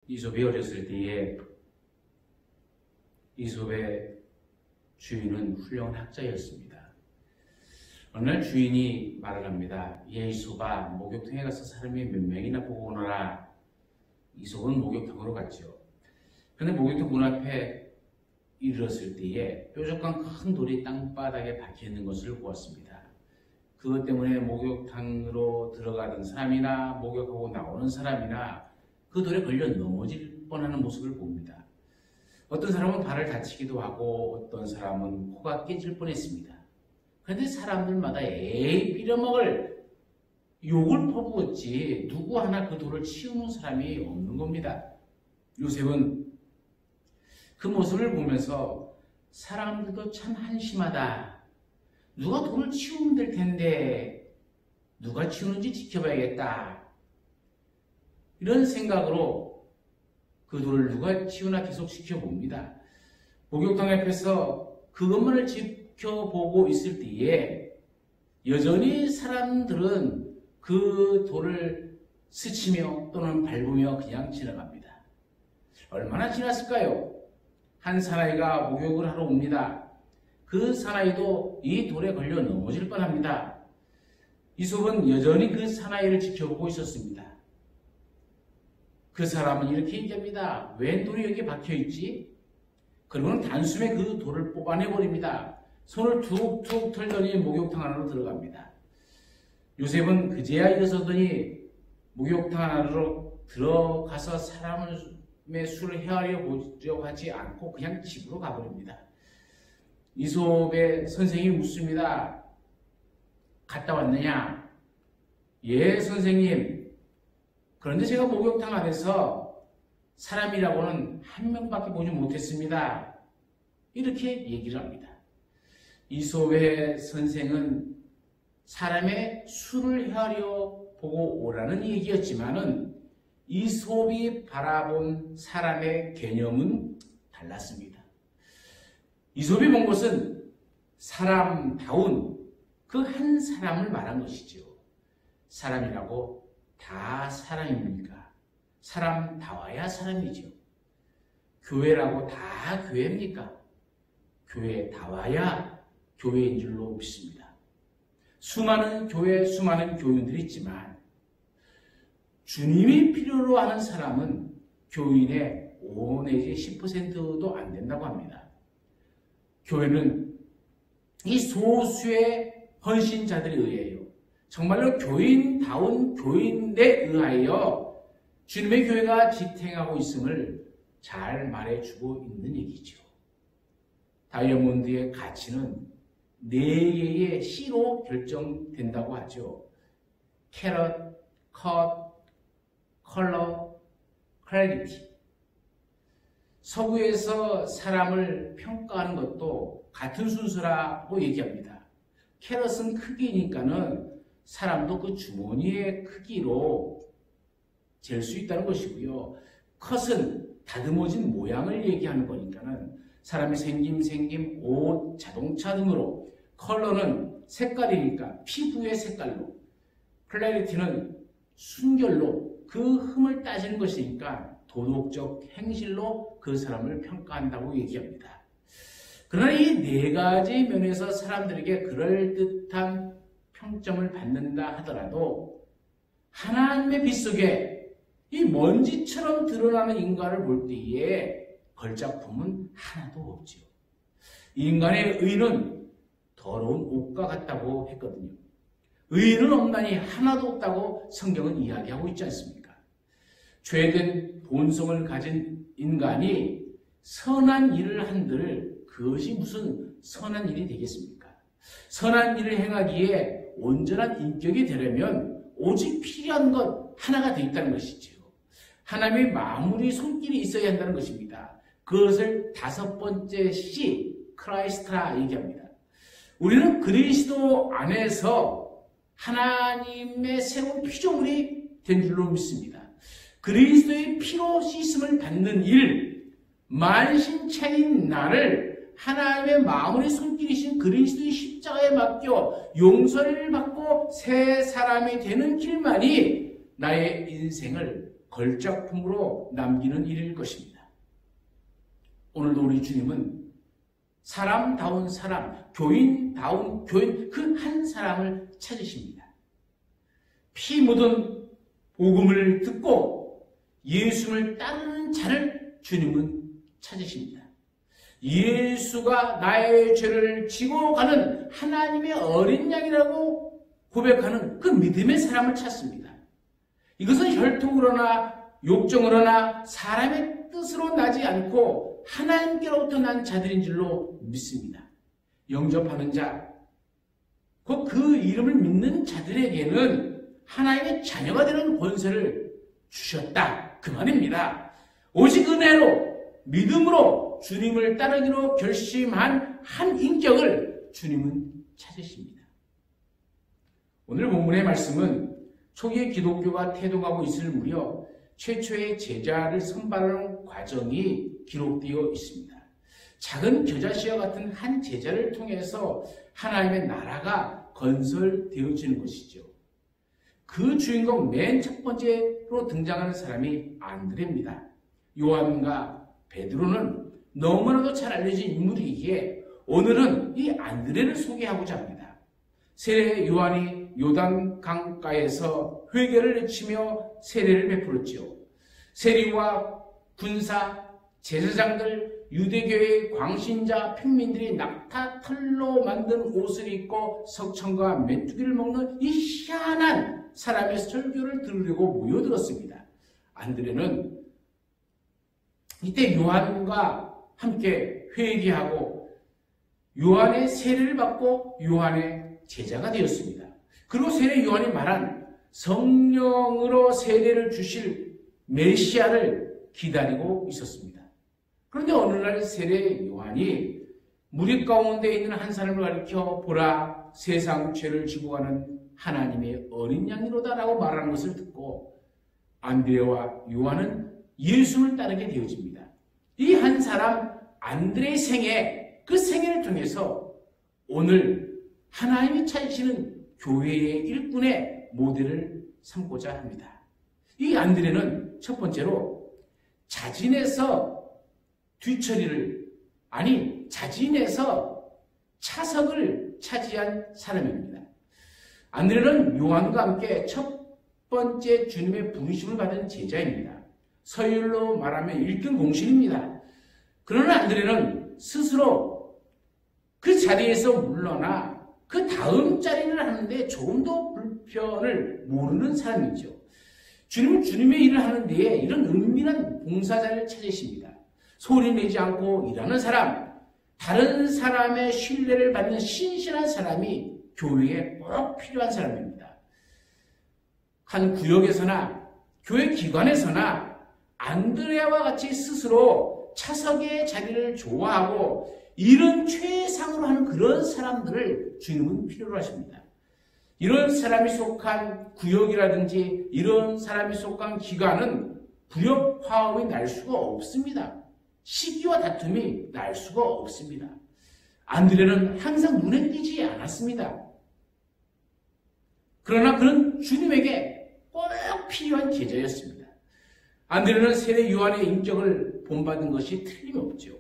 이솝이 어렸을 때에 이솝의 주인은 훌륭한 학자였습니다. 어느 날 주인이 말을 합니다. 예, 이솝아, 목욕탕에 가서 사람이 몇 명이나 보고 오너라. 이솝은 목욕탕으로 갔죠. 그런데 목욕탕 문 앞에 이르렀을 때에 뾰족한 큰 돌이 땅바닥에 박혀있는 것을 보았습니다. 그것 때문에 목욕탕으로 들어가던 사람이나 목욕하고 나오는 사람이나 그 돌에 걸려 넘어질 뻔하는 모습을 봅니다. 어떤 사람은 발을 다치기도 하고 어떤 사람은 코가 깨질 뻔했습니다. 그런데 사람들마다 에이 빌어먹을 욕을 퍼부었지 누구 하나 그 돌을 치우는 사람이 없는 겁니다. 요셉은 그 모습을 보면서 사람들도 참 한심하다. 누가 돌을 치우면 될 텐데 누가 치우는지 지켜봐야겠다. 이런 생각으로 그 돌을 누가 치우나 계속 지켜봅니다. 목욕탕 앞에서 그것만을 지켜보고 있을 때에 여전히 사람들은 그 돌을 스치며 또는 밟으며 그냥 지나갑니다. 얼마나 지났을까요? 한 사나이가 목욕을 하러 옵니다. 그 사나이도 이 돌에 걸려 넘어질 뻔합니다. 이솝은 여전히 그 사나이를 지켜보고 있었습니다. 그 사람은 이렇게 얘기합니다. 왜 돌이 여기 박혀있지? 그리고는 단숨에 그 돌을 뽑아내버립니다. 손을 툭툭 털더니 목욕탕 안으로 들어갑니다. 요셉은 그제야 일어서더니 목욕탕 안으로 들어가서 사람의 수를 헤아려 하지 않고 그냥 집으로 가버립니다. 이솝의 선생님이 묻습니다. 갔다 왔느냐? 예, 선생님. 그런데 제가 목욕탕 안에서 사람이라고는 한 명밖에 보지 못했습니다. 이렇게 얘기를 합니다. 이솝의 선생은 사람의 수를 헤아려 보고 오라는 얘기였지만은 이솝이 바라본 사람의 개념은 달랐습니다. 이솝이 본 것은 사람다운 그 한 사람을 말한 것이죠. 사람이라고 다 사람입니까? 사람다워야 사람이죠. 교회라고 다 교회입니까? 교회다워야 교회인 줄로 믿습니다. 수많은 교회, 수많은 교인들이 있지만 주님이 필요로 하는 사람은 교인의 5 내지 10%도 안 된다고 합니다. 교회는 이 소수의 헌신자들에 의해요. 정말로 교인다운 교인에 의하여 주님의 교회가 지탱하고 있음을 잘 말해주고 있는 얘기죠. 다이아몬드의 가치는 4개의 C로 결정된다고 하죠. 캐럿, 컷, 컬러, 클래리티. 서구에서 사람을 평가하는 것도 같은 순서라고 얘기합니다. 캐럿은 크기니까는 사람도 그 주머니의 크기로 잴 수 있다는 것이고요. 컷은 다듬어진 모양을 얘기하는 거니까는 사람의 생김, 옷, 자동차 등으로, 컬러는 색깔이니까 피부의 색깔로, 클래리티는 순결로 그 흠을 따지는 것이니까 도덕적 행실로 그 사람을 평가한다고 얘기합니다. 그러나 이 4가지 면에서 사람들에게 그럴듯한 평점을 받는다 하더라도 하나님의 빛 속에 이 먼지처럼 드러나는 인간을 볼 때에 걸작품은 하나도 없지요. 인간의 의는 더러운 옷과 같다고 했거든요. 의는 없나니 하나도 없다고 성경은 이야기하고 있지 않습니까? 죄된 본성을 가진 인간이 선한 일을 한들 그것이 무슨 선한 일이 되겠습니까? 선한 일을 행하기에 온전한 인격이 되려면 오직 필요한 것 하나가 되어 있다는 것이죠. 하나님의 마무리 손길이 있어야 한다는 것입니다. 그것을 5번째 C, 크라이스트라 얘기합니다. 우리는 그리스도 안에서 하나님의 새로운 피조물이 된 줄로 믿습니다. 그리스도의 피로 씻음을 받는 일, 만신창인 나를 하나님의 마무리 손길이신 그리스도의 십자가에 맡겨 용서를 받고 새 사람이 되는 길만이 나의 인생을 걸작품으로 남기는 일일 것입니다. 오늘도 우리 주님은 사람다운 사람, 교인다운 교인 그 한 사람을 찾으십니다. 피 묻은 복음을 듣고 예수를 따르는 자를 주님은 찾으십니다. 예수가 나의 죄를 지고 가는 하나님의 어린 양이라고 고백하는 그 믿음의 사람을 찾습니다. 이것은 혈통으로나 욕정으로나 사람의 뜻으로 나지 않고 하나님께로부터 난 자들인 줄로 믿습니다. 영접하는 자, 그 이름을 믿는 자들에게는 하나님의 자녀가 되는 권세를 주셨다. 그 말입니다. 오직 은혜로 믿음으로 주님을 따르기로 결심한 한 인격을 주님은 찾으십니다. 오늘 본문의 말씀은 초기의 기독교가 태동하고 있을 무렵 최초의 제자를 선발하는 과정이 기록되어 있습니다. 작은 겨자씨와 같은 한 제자를 통해서 하나님의 나라가 건설되어지는 것이죠. 그 주인공 맨 첫 번째로 등장하는 사람이 안드레입니다. 요한과 베드로는 너무나도 잘 알려진 인물이기에 오늘은 이 안드레를 소개하고자 합니다. 세례 요한이 요단 강가에서 회개를 외치며 세례를 베풀었지요. 세리와 군사, 제사장들, 유대교의 광신자, 평민들이 낙타 털로 만든 옷을 입고 석청과 메뚜기를 먹는 이 희한한 사람의 설교를 들으려고 모여들었습니다. 안드레는 이때 요한과 함께 회개하고 요한의 세례를 받고 요한의 제자가 되었습니다. 그리고 세례 요한이 말한 성령으로 세례를 주실 메시아를 기다리고 있었습니다. 그런데 어느 날 세례 요한이 무리 가운데 있는 한 사람을 가리켜 보라, 세상 죄를 지고 가는 하나님의 어린 양이로다라고 말하는 것을 듣고 안드레와 요한은 예수를 따르게 되어집니다. 이 한 사람 안드레의 생애, 그 생애를 통해서 오늘 하나님이 찾으시는 교회의 일꾼의 모델을 삼고자 합니다. 이 안드레는 첫 번째로 자진해서 자진해서 차석을 차지한 사람입니다. 안드레는 요한과 함께 첫 번째 주님의 부르심을 받은 제자입니다. 서율로 말하면 1등 공신입니다. 그러나 안드레는 스스로 그 자리에서 물러나 그 다음 자리를 하는데 조금 더 불편을 모르는 사람이죠. 주님은 주님의 일을 하는 데에 이런 은밀한 봉사자를 찾으십니다. 소리내지 않고 일하는 사람, 다른 사람의 신뢰를 받는 신실한 사람이 교회에 꼭 필요한 사람입니다. 한 구역에서나 교회 기관에서나 안드레와 같이 스스로 차석의 자리를 좋아하고 일은 최상으로 하는 그런 사람들을 주님은 필요로 하십니다. 이런 사람이 속한 구역이라든지 이런 사람이 속한 기관은 부역 화합이 날 수가 없습니다. 시기와 다툼이 날 수가 없습니다. 안드레는 항상 눈에 띄지 않았습니다. 그러나 그는 주님에게 꼭 필요한 제자였습니다. 안드레는 세례 요한의 인격을 본받은 것이 틀림없죠.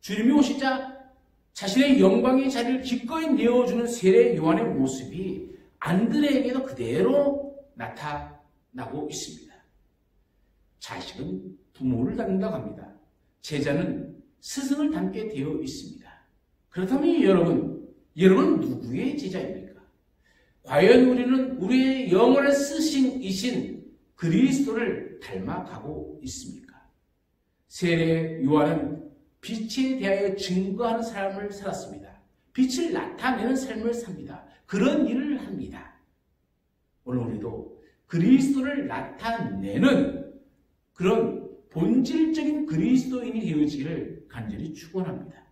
주님이 오시자 자신의 영광의 자리를 기꺼이 내어주는 세례 요한의 모습이 안드레에게도 그대로 나타나고 있습니다. 자식은 부모를 닮는다고 합니다. 제자는 스승을 닮게 되어 있습니다. 그렇다면 여러분 누구의 제자입니까? 과연 우리는 우리의 영혼을 쓰신 그리스도를 닮아가고 있습니까? 세례 요한은 빛에 대하여 증거하는 삶을 살았습니다. 빛을 나타내는 삶을 삽니다. 그런 일을 합니다. 오늘 우리도 그리스도를 나타내는 그런 본질적인 그리스도인이 되어지기를 간절히 축원합니다.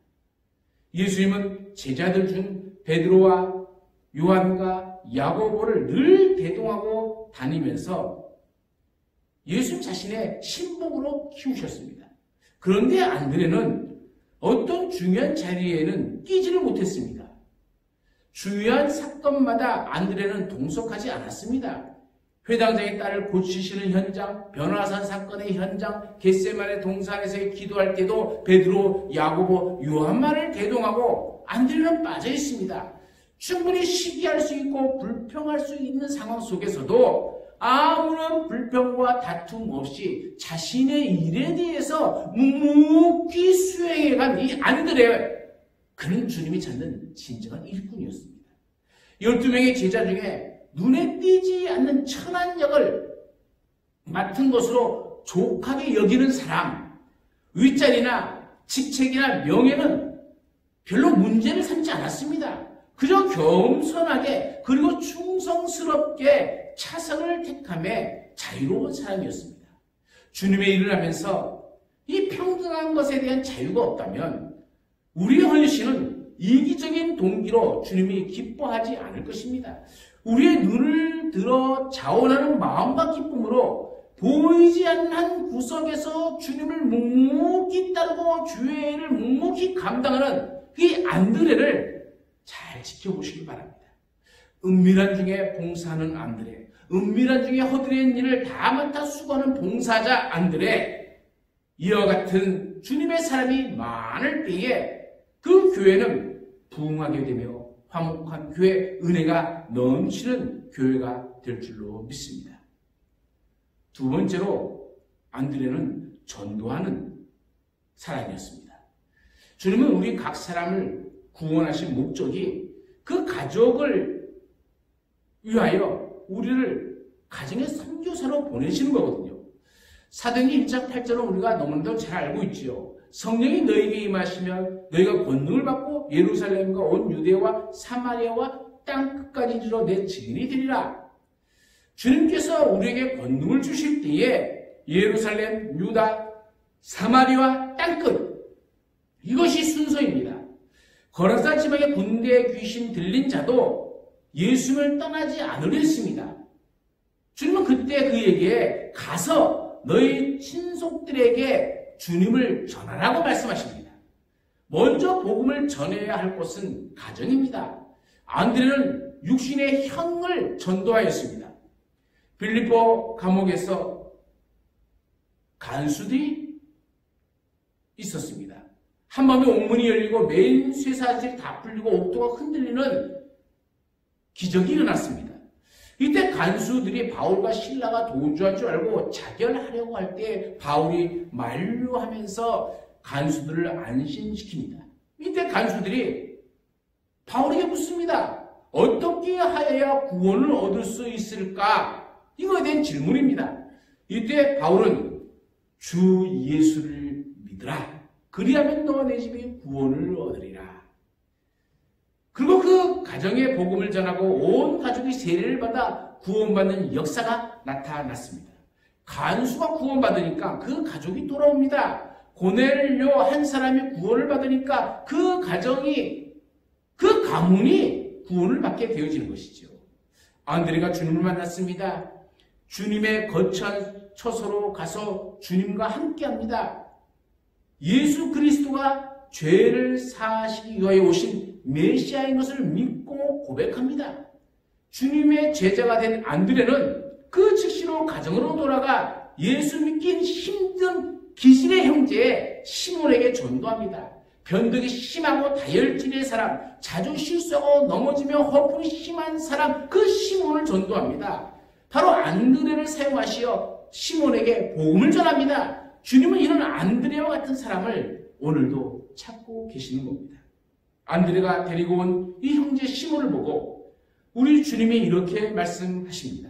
예수님은 제자들 중 베드로와 요한과 야고보를 늘 대동하고 다니면서 예수님 자신의 신복으로 키우셨습니다. 그런데 안드레는 어떤 중요한 자리에는 끼지를 못했습니다. 중요한 사건마다 안드레는 동석하지 않았습니다. 회당장의 딸을 고치시는 현장, 변화산 사건의 현장, 겟세마네 동산에서 기도할 때도 베드로, 야고보, 요한만을 대동하고 안드레는 빠져 있습니다. 충분히 시기할 수 있고 불평할 수 있는 상황 속에서도 아무런 불평과 다툼 없이 자신의 일에 대해서 묵묵히 수행해간 이 안드레, 그는 주님이 찾는 진정한 일꾼이었습니다. 12명의 제자 중에 눈에 띄지 않는 천한 역을 맡은 것으로 족하게 여기는 사람, 윗자리나 직책이나 명예는 별로 문제를 삼지 않았습니다. 그저 겸손하게 그리고 충성스럽게 차선을 택함에 자유로운 사람이었습니다. 주님의 일을 하면서 이 평등한 것에 대한 자유가 없다면 우리의 헌신은 이기적인 동기로 주님이 기뻐하지 않을 것입니다. 우리의 눈을 들어 자원하는 마음과 기쁨으로 보이지 않는 한 구석에서 주님을 묵묵히 따르고 주의 일을 묵묵히 감당하는 이 안드레를 잘 지켜보시기 바랍니다. 은밀한 중에 봉사하는 안드레, 은밀한 중에 허드렛 일을 다 맡아 수고하는 봉사자 안드레, 이와 같은 주님의 사람이 많을 때에 그 교회는 부흥하게 되며 화목한 교회, 은혜가 넘치는 교회가 될 줄로 믿습니다. 두 번째로 안드레는 전도하는 사람이었습니다. 주님은 우리 각 사람을 구원하신 목적이 그 가족을 위하여 우리를 가정의 선교사로 보내시는 거거든요. 사도행전 1장 8절은 우리가 너무나도 잘 알고 있지요. 성령이 너에게 임하시면 너희가 권능을 받고 예루살렘과 온 유대와 사마리아와 땅 끝까지 이르러 내 증인이 되리라. 주님께서 우리에게 권능을 주실 때에 예루살렘, 유다, 사마리아 땅 끝, 이것이 순서입니다. 거라사 지방의 군대의 귀신 들린 자도 예수님을 떠나지 않으려 했습니다. 주님은 그때 그에게 가서 너희 친속들에게 주님을 전하라고 말씀하십니다. 먼저 복음을 전해야 할 곳은 가정입니다. 안드레는 육신의 형을 전도하였습니다. 빌립보 감옥에서 간수들이 있었습니다. 한밤에 옥문이 열리고 메인 쇠사슬이 다 풀리고 옥도가 흔들리는 기적이 일어났습니다. 이때 간수들이 바울과 실라가 도주한 줄 알고 자결하려고 할 때 바울이 만류하면서 간수들을 안심시킵니다. 이때 간수들이 바울에게 묻습니다. 어떻게 하여야 구원을 얻을 수 있을까? 이거에 대한 질문입니다. 이때 바울은 주 예수를 믿으라. 그리하면 너와 내 집이 구원을 얻으리라. 그리고 그 가정의 복음을 전하고 온 가족이 세례를 받아 구원받는 역사가 나타났습니다. 간수가 구원받으니까 그 가족이 돌아옵니다. 고넬료 한 사람이 구원을 받으니까 그 가정이, 그 가문이 구원을 받게 되어지는 것이죠. 안드레가 주님을 만났습니다. 주님의 거처한 처소로 가서 주님과 함께합니다. 예수 그리스도가 죄를 사하시기 위하여 오신 메시아인 것을 믿고 고백합니다. 주님의 제자가 된 안드레는 그 즉시로 가정으로 돌아가 예수 믿긴 힘든 기신의 형제 시몬에게 전도합니다. 변덕이 심하고 다혈질의 사람, 자주 실수하고 넘어지며 허풍이 심한 사람, 그 시몬을 전도합니다. 바로 안드레를 사용하시어 시몬에게 복음을 전합니다. 주님은 이런 안드레와 같은 사람을 오늘도 찾고 계시는 겁니다. 안드레가 데리고 온 이 형제 시몬을 보고 우리 주님이 이렇게 말씀하십니다.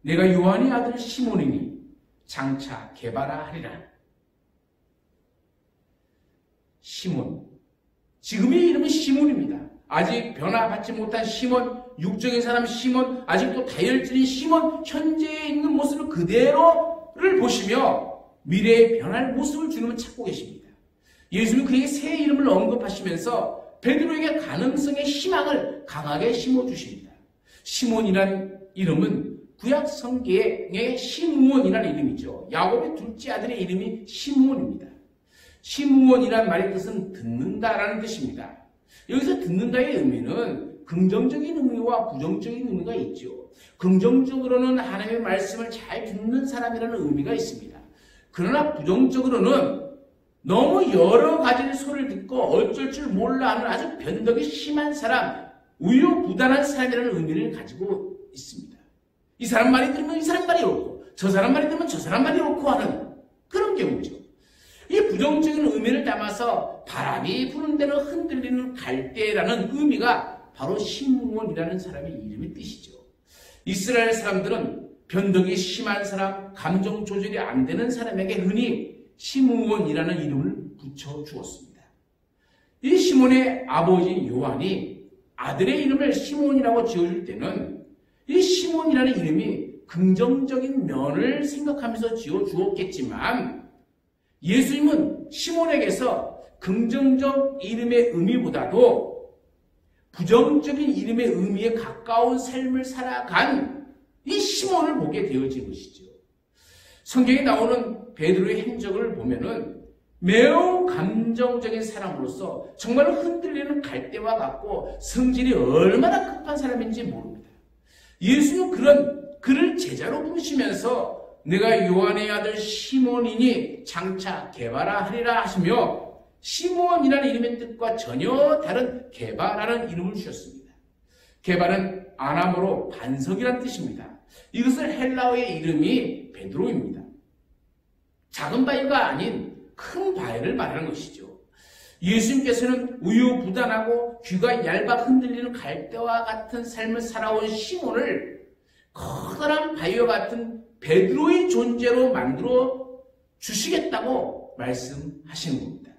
내가 요한의 아들 시몬이니 장차 개바라 하리라. 시몬, 지금의 이름은 시몬입니다. 아직 변화받지 못한 시몬, 육적인 사람 시몬, 아직도 다혈질인 시몬, 현재에 있는 모습을 그대로를 보시며 미래에 변할 모습을 주님은 찾고 계십니다. 예수님은 그에게 새 이름을 언급하시면서 베드로에게 가능성의 희망을 강하게 심어주십니다. 시몬이라는 이름은 구약 성경의 시므온이라는 이름이죠. 야곱의 둘째 아들의 이름이 시므온입니다. 시므온이라는 말의 뜻은 듣는다라는 뜻입니다. 여기서 듣는다의 의미는 긍정적인 의미와 부정적인 의미가 있죠. 긍정적으로는 하나님의 말씀을 잘 듣는 사람이라는 의미가 있습니다. 그러나 부정적으로는 너무 여러 가지 소리를 듣고 어쩔 줄 몰라 하는 아주 변덕이 심한 사람, 우유부단한 사람이라는 의미를 가지고 있습니다. 이 사람 말이 들으면 이 사람 말이 옳고 저 사람 말이 들으면 저 사람 말이 옳고 하는 그런 경우죠. 이 부정적인 의미를 담아서 바람이 부는 대로 흔들리는 갈대라는 의미가 바로 시므온이라는 사람의 이름의 뜻이죠. 이스라엘 사람들은 변덕이 심한 사람, 감정 조절이 안 되는 사람에게 흔히 시므온이라는 이름을 붙여 주었습니다. 이 시몬의 아버지 요한이 아들의 이름을 시몬이라고 지어줄 때는 이 시몬이라는 이름이 긍정적인 면을 생각하면서 지어주었겠지만 예수님은 시몬에게서 긍정적 이름의 의미보다도 부정적인 이름의 의미에 가까운 삶을 살아간 이 시몬을 보게 되어진 것이죠. 성경에 나오는 베드로의 행적을 보면은 매우 감정적인 사람으로서 정말 흔들리는 갈대와 같고 성질이 얼마나 급한 사람인지 모릅니다. 예수는 그를 제자로 부르시면서 내가 요한의 아들 시몬이니 장차 게바라 하리라 하시며 시몬이라는 이름의 뜻과 전혀 다른 게바라는 이름을 주셨습니다. 게바는 아람어로 반석이라는 뜻입니다. 이것은 헬라어의 이름이 베드로입니다. 작은 바위가 아닌 큰 바위를 말하는 것이죠. 예수님께서는 우유부단하고 귀가 얇아 흔들리는 갈대와 같은 삶을 살아온 시몬을 커다란 바위와 같은 베드로의 존재로 만들어 주시겠다고 말씀하시는 겁니다.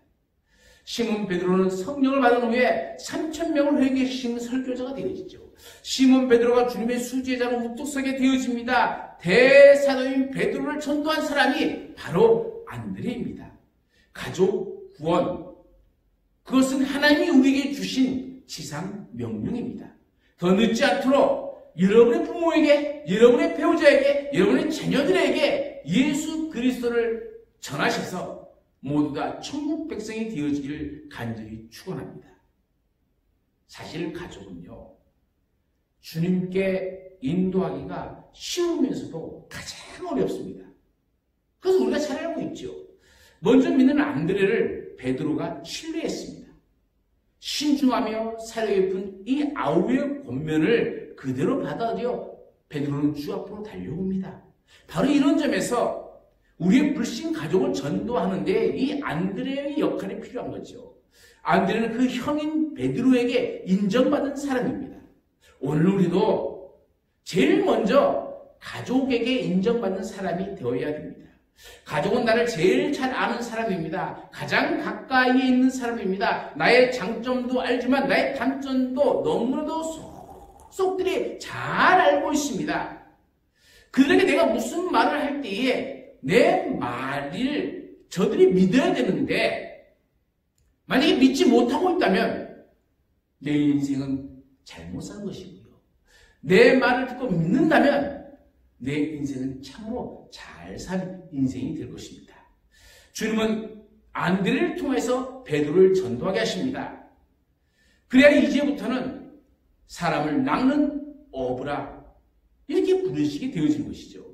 시몬 베드로는 성령을 받은 후에 3,000명을 회개시키는 설교자가 되어지죠. 시몬 베드로가 주님의 수제자로 우뚝 서게 되어집니다. 대사도인 베드로를 전도한 사람이 바로 안드레입니다. 가족 구원, 그것은 하나님이 우리에게 주신 지상 명령입니다. 더 늦지 않도록 여러분의 부모에게, 여러분의 배우자에게, 여러분의 자녀들에게 예수 그리스도를 전하셔서 모두 다 천국 백성이 되어지기를 간절히 축원합니다. 사실 가족은요, 주님께 인도하기가 쉬우면서도 가장 어렵습니다. 그래서 우리가 잘 알고 있죠. 먼저 믿는 안드레를 베드로가 신뢰했습니다. 신중하며 사려 깊은 이 아우의 권면을 그대로 받아들여 베드로는 주 앞으로 달려옵니다. 바로 이런 점에서 우리의 불신 가족을 전도하는데 이 안드레의 역할이 필요한 거죠. 안드레는 그 형인 베드로에게 인정받은 사람입니다. 오늘 우리도 제일 먼저 가족에게 인정받는 사람이 되어야 됩니다. 가족은 나를 제일 잘 아는 사람입니다. 가장 가까이에 있는 사람입니다. 나의 장점도 알지만 나의 단점도 너무나도 속속들이 잘 알고 있습니다. 그들에게 내가 무슨 말을 할 때에 내 말을 저들이 믿어야 되는데 만약에 믿지 못하고 있다면 내 인생은 잘못 산 것이고요. 내 말을 듣고 믿는다면 내 인생은 참으로 잘 산 인생이 될 것입니다. 주님은 안드레를 통해서 베드로를 전도하게 하십니다. 그래야 이제부터는 사람을 낚는 어부라 이렇게 부르시게 되어진 것이죠.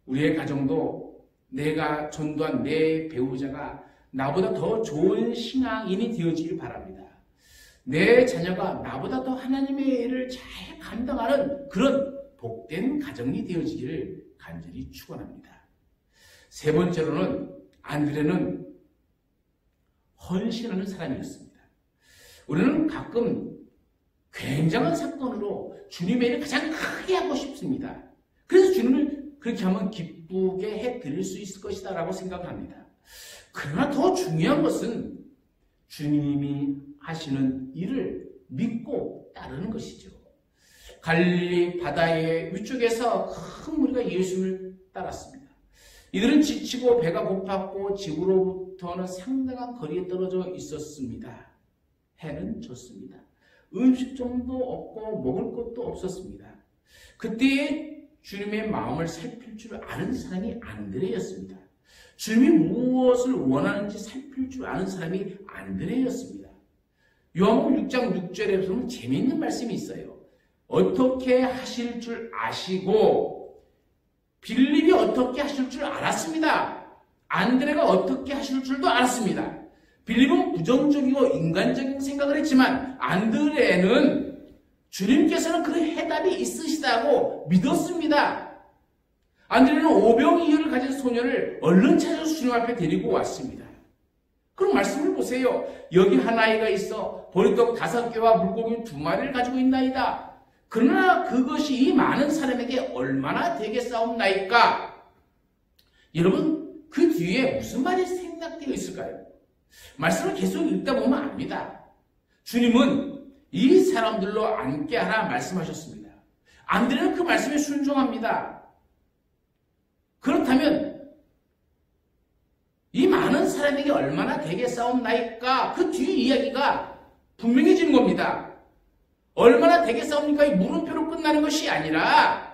우리의 가정도 내가 전도한 내 배우자가 나보다 더 좋은 신앙인이 되어지길 바랍니다. 내 자녀가 나보다 더 하나님의 일을 잘 감당하는 그런 복된 가정이 되어지기를 간절히 축원합니다. 세 번째로는 안드레는 헌신하는 사람이었습니다. 우리는 가끔 굉장한 사건으로 주님의 일을 가장 크게 하고 싶습니다. 그래서 주님을 그렇게 하면 기쁘게 해드릴 수 있을 것이다 라고 생각합니다. 그러나 더 중요한 것은 주님이 하시는 일을 믿고 따르는 것이죠. 갈릴리 바다의 위쪽에서 큰 무리가 예수를 따랐습니다. 이들은 지치고 배가 고팠고 집으로부터는 상당한 거리에 떨어져 있었습니다. 해는 졌습니다. 음식점도 없고 먹을 것도 없었습니다. 그때 주님의 마음을 살필 줄 아는 사람이 안드레였습니다. 주님이 무엇을 원하는지 살필 줄 아는 사람이 안드레였습니다. 요한복음 6장 6절에 보면 재미있는 말씀이 있어요. 어떻게 하실 줄 아시고 빌립이 어떻게 하실 줄 알았습니다. 안드레가 어떻게 하실 줄도 알았습니다. 빌립은 부정적이고 인간적인 생각을 했지만 안드레는 주님께서는 그 해답이 있으시다고 믿었습니다. 안드레는 오병이어를 가진 소녀를 얼른 찾아서 주님 앞에 데리고 왔습니다. 그럼 말씀을 보세요. 여기 한 아이가 있어 보리떡 5개와 물고기 2마리를 가지고 있나이다. 그러나 그것이 이 많은 사람에게 얼마나 되겠사옵나이까? 여러분, 그 뒤에 무슨 말이 생각되어 있을까요? 말씀을 계속 읽다 보면 압니다. 주님은 이 사람들로 앉게 하라 말씀하셨습니다. 안드레는 그 말씀에 순종합니다. 그렇다면 이 많은 사람에게 얼마나 되겠사옵나이까? 그 뒤에 이야기가 분명해지는 겁니다. 얼마나 되겠사옵니까? 이 물음표로 끝나는 것이 아니라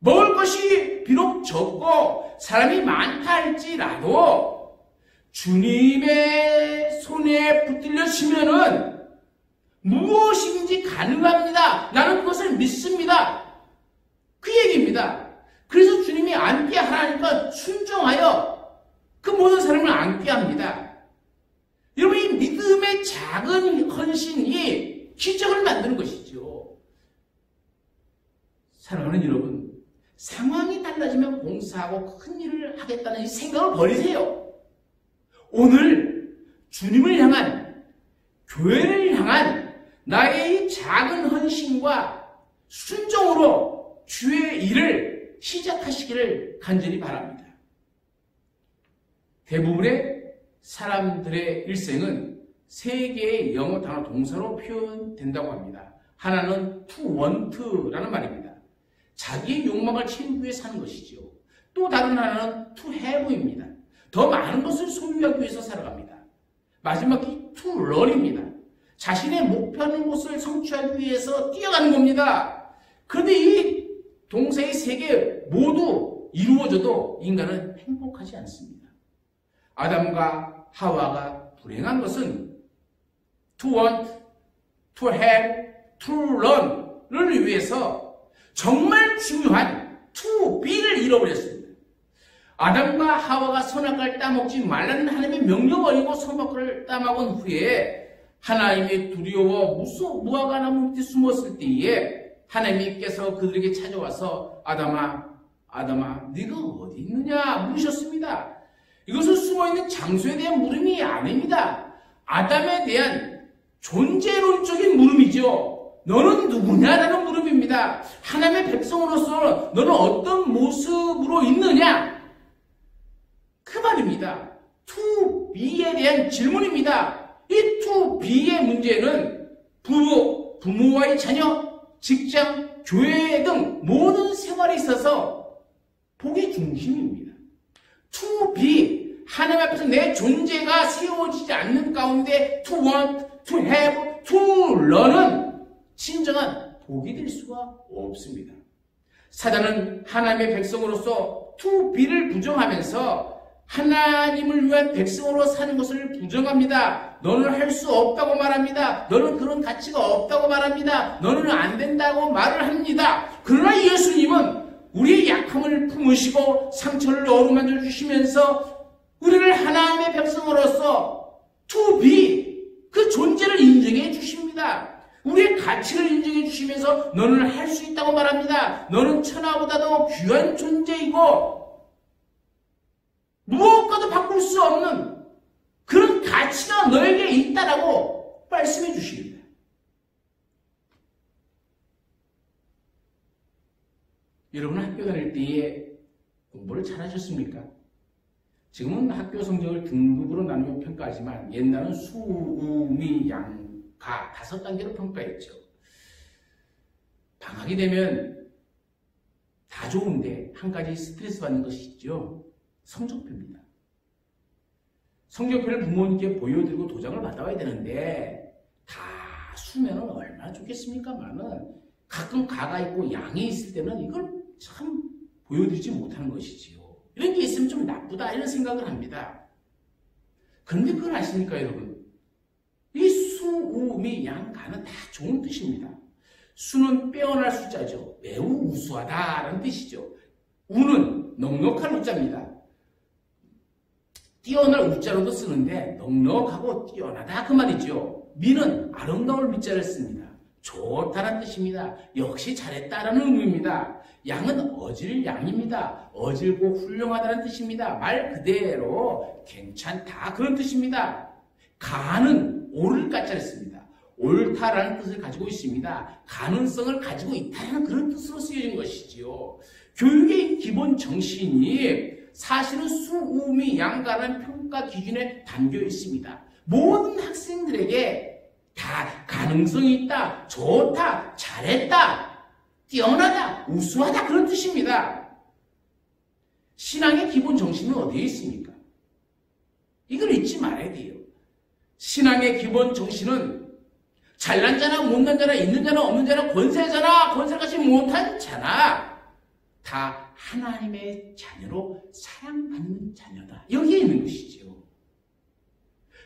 먹을 것이 비록 적고 사람이 많다 할지라도 주님의 손에 붙들려 치면은 무엇인지 가능합니다. 나는 그것을 믿습니다. 그 얘기입니다. 그래서 주님이 앉게 하라니까 순종하여 그 모든 사람을 앉게 합니다. 여러분, 이 믿음의 작은 헌신이 기적을 만드는 것이죠. 사랑하는 여러분, 상황이 달라지면 봉사하고 큰 일을 하겠다는 이 생각을 버리세요. 오늘 주님을 향한, 교회를 향한 나의 이 작은 헌신과 순종으로 주의 일을 시작하시기를 간절히 바랍니다. 대부분의 사람들의 일생은 3개의 영어 단어 동사로 표현된다고 합니다. 하나는 to want라는 말입니다. 자기의 욕망을 채우기 위해 사는 것이죠. 또 다른 하나는 to have입니다. 더 많은 것을 소유하기 위해서 살아갑니다. 마지막이 to run입니다. 자신의 목표하는 곳을 성취하기 위해서 뛰어가는 겁니다. 그런데 이 동사의 3개 모두 이루어져도 인간은 행복하지 않습니다. 아담과 하와가 불행한 것은 to want, to have, to learn을 위해서 정말 중요한 to be를 잃어버렸습니다. 아담과 하와가 선악과를 따먹지 말라는 하나님의 명령을 어기고 선악과를 따먹은 후에 하나님이 두려워 무화과 나무 밑에 숨었을 때에 하나님께서 그들에게 찾아와서 아담아 네가 어디 있느냐 물으셨습니다. 이것은 숨어있는 장소에 대한 물음이 아닙니다. 아담에 대한 존재론적인 물음이죠. 너는 누구냐라는 물음입니다. 하나님의 백성으로서 너는 어떤 모습으로 있느냐? 그 말입니다. to be에 대한 질문입니다. 이 to be의 문제는 부모와의 자녀, 직장, 교회 등 모든 생활에 있어서 복의 중심입니다. to be, 하나님 앞에서 내 존재가 세워지지 않는 가운데 to want, to have, to learn은 진정한 복이 될 수가 없습니다. 사단은 하나님의 백성으로서 to be를 부정하면서 하나님을 위한 백성으로 사는 것을 부정합니다. 너는 할 수 없다고 말합니다. 너는 그런 가치가 없다고 말합니다. 너는 안 된다고 말을 합니다. 그러나 예수님은 우리의 약함을 품으시고 상처를 어루만져 주시면서 우리를 하나님의 백성으로서 to be, 그 존재를 인정해 주십니다. 우리의 가치를 인정해 주시면서 너는 할 수 있다고 말합니다. 너는 천하보다도 귀한 존재이고 무엇과도 바꿀 수 없는 그런 가치가 너에게 있다라고 말씀해 주십니다. 여러분 학교 다닐 때에 공부를 잘하셨습니까? 지금은 학교 성적을 등급으로 나누며 평가하지만 옛날은 수, 우, 미, 양, 가 5단계로 평가했죠. 방학이 되면 다 좋은데 한 가지 스트레스 받는 것이 있죠. 성적표입니다. 성적표를 부모님께 보여드리고 도장을 받아와야 되는데 다 수면은 얼마나 좋겠습니까만은 가끔 가가 있고 양이 있을 때는 이걸 참 보여드리지 못하는 것이지요. 이런 게 있으면 좀 나쁘다 이런 생각을 합니다. 그런데 그걸 아십니까 여러분? 이 수, 우, 미, 양, 가는 다 좋은 뜻입니다. 수는 빼어날 숫자죠. 매우 우수하다라는 뜻이죠. 우는 넉넉한 우자입니다. 뛰어날 우자로도 쓰는데 넉넉하고 뛰어나다 그 말이죠. 미는 아름다울 미자를 씁니다. 좋다는 뜻입니다. 역시 잘했다라는 의미입니다. 양은 어질 양입니다. 어질고 훌륭하다는 뜻입니다. 말 그대로 괜찮다 그런 뜻입니다. 가는 옳을 가짜를 씁니다. 옳다라는 뜻을 가지고 있습니다. 가능성을 가지고 있다는 그런 뜻으로 쓰여진 것이지요. 교육의 기본 정신이 사실은 수, 우, 미, 양가라는 평가 기준에 담겨 있습니다. 모든 학생들에게 다 가능성이 있다, 좋다, 잘했다, 뛰어나다, 우수하다 그런 뜻입니다. 신앙의 기본 정신은 어디에 있습니까? 이걸 잊지 말아야 돼요. 신앙의 기본 정신은 잘난 자나 못난 자나 있는 자나 없는 자나 권세자나 권세가지 못한 자나 다 하나님의 자녀로 사랑받는 자녀다. 여기에 있는 것이죠.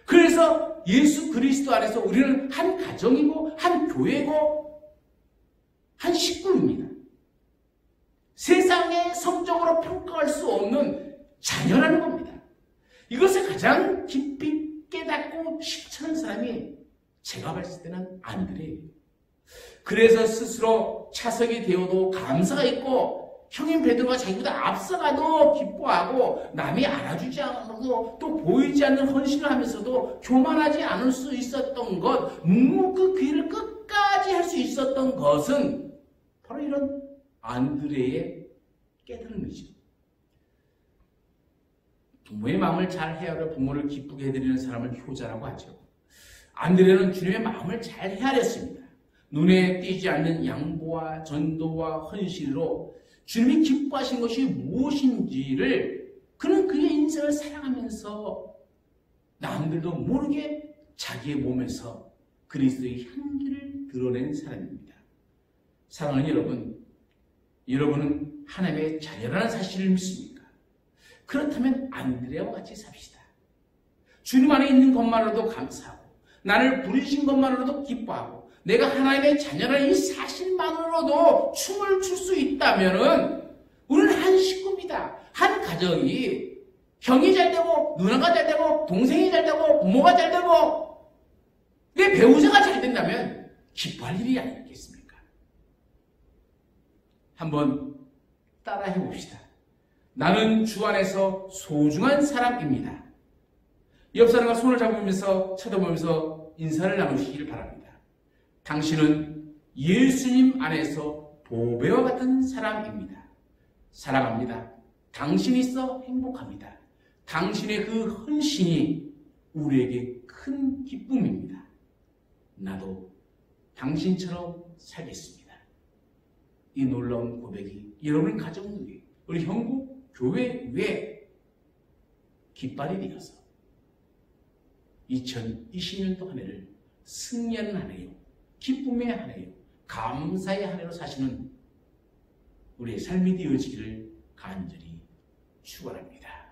그래서 예수 그리스도 안에서 우리는 한 가정이고 한 교회고 한 식구입니다. 세상의 성적으로 평가할 수 없는 자녀라는 겁니다. 이것을 가장 깊이 깨닫고 실천한 사람이 제가 봤을 때는 안드레예요. 그래서 스스로 차석이 되어도 감사가 있고 형님 베드로가 자기보다 앞서가도 기뻐하고 남이 알아주지 않아도 또 보이지 않는 헌신을 하면서도 교만하지 않을 수 있었던 것, 묵묵히 그 길을 끝까지 할 수 있었던 것은 바로 이런 안드레의 깨달음이죠. 부모의 마음을 잘 헤아려 부모를 기쁘게 해드리는 사람을 효자라고 하죠. 안드레는 주님의 마음을 잘 헤아렸습니다. 눈에 띄지 않는 양보와 전도와 헌신으로 주님이 기뻐하신 것이 무엇인지를 그는 그의 인생을 사랑하면서 남들도 모르게 자기의 몸에서 그리스도의 향기를 드러낸 사람입니다. 사랑하는 여러분, 여러분은 하나님의 자녀라는 사실을 믿습니까? 그렇다면 안드레와 같이 삽시다. 주님 안에 있는 것만으로도 감사하고 나를 부르신 것만으로도 기뻐하고 내가 하나님의 자녀라는 이 사실만으로도 춤을 출 수 있다면 우리는 한 식구입니다. 한 가정이 형이 잘 되고 누나가 잘 되고 동생이 잘 되고 부모가 잘 되고 내 배우자가 잘 된다면 기뻐할 일이 아니겠습니까? 한번 따라해 봅시다. 나는 주 안에서 소중한 사람입니다. 옆 사람과 손을 잡으면서 쳐다보면서 인사를 나누시길 바랍니다. 당신은 예수님 안에서 보배와 같은 사람입니다. 사랑합니다. 당신이 있어 행복합니다. 당신의 그 헌신이 우리에게 큰 기쁨입니다. 나도 당신처럼 살겠습니다. 이 놀라운 고백이 여러분 가정 위에, 우리 형국 교회 위에 깃발이 되어서 2020년도 한 해를 승리하는 한 해요. 기쁨의 한 해요. 감사의 한 해로 사시는 우리의 삶이 되어지기를 간절히 축원합니다.